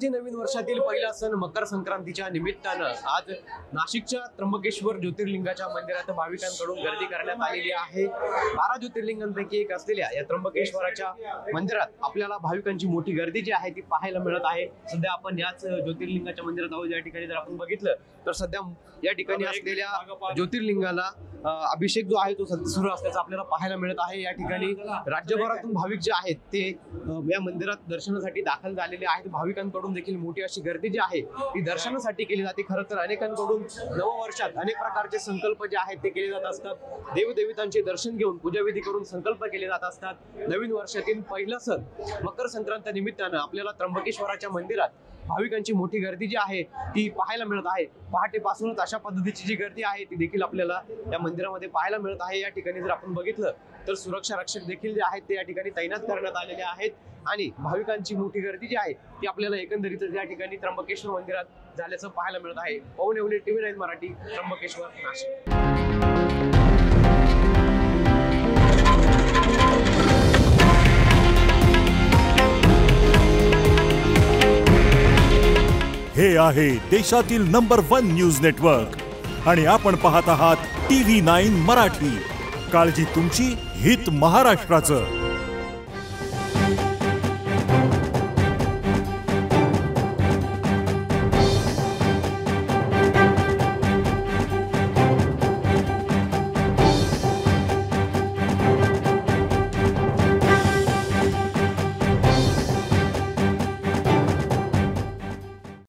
मराठी नवीन वर्षातील पहिला सण मकर संक्रांतीच्या निमित्तानं आज नाशिकच्या त्र्यंबकेश्वर ज्योतिर्लिंगाच्या मंदिरात भाविकांकडून गर्दी करण्यात आलेली आहे। 12 ज्योतिर्लिंगांपैकी एक असलेल्या या त्र्यंबकेश्वराच्या मंदिरात आपल्याला भाविकांची मोठी गर्दी जी आहे ती पाहायला मिळत आहे। सध्या आपण याच ज्योतिर्लिंगाच्या मंदिरात आहोत। या ठिकाणी जर आपण बघितलं तर सध्या या ठिकाणी असलेल्या ज्योतिर्लिंगाला अभिषेक जो आहे तो सुरू असल्याचं आपल्याला पाहायला मिळत आहे। या ठिकाणी राज्यभरातून भाविक जे आहेत ते या मंदिरात दर्शनासाठी दाखल झालेले आहेत। भाविकांकडून देखील मोठी अशी गर्दी जी आहे ती दर्शनासाठी केली जाते। खरं तर अनेकांकडून नववर्षात अनेक प्रकारचे संकल्प जे आहेत ते केले जात असतात। देवदेवतांचे दर्शन घेऊन पूजाविधी करून संकल्प केले जात असतात। नवीन वर्षातील पहिला सण मकर संक्रांती निमित्तानं आपल्याला त्र्यंबकेश्वराच्या मंदिरात भाविकांची मोठी गर्दी जी आहे ती पाहायला मिळत आहे। पहाटेपासूनच अशा पद्धतीची जी गर्दी आहे ती देखील आपल्याला या मंदिरामध्ये पाहायला मिळत आहे। या ठिकाणी जर आपण बघितलं तर सुरक्षा रक्षक देखील जे आहेत ते या ठिकाणी तैनात करण्यात आलेले आहेत आणि भाविकांची मोठी गर्दी जी आहे ती आपल्याला एकंदरीत या ठिकाणी त्र्यंबकेश्वर मंदिरात झाल्याचं पाहायला मिळत आहे। पवन येवले, TV9 मराठी, त्र्यंबकेश्वर, नाशिक। हे आहे देशातील नंबर 1 न्यूज नेटवर्क आणि आपण पाहत आहात TV9 मराठी। काळजी तुमची, हित महाराष्ट्राचं।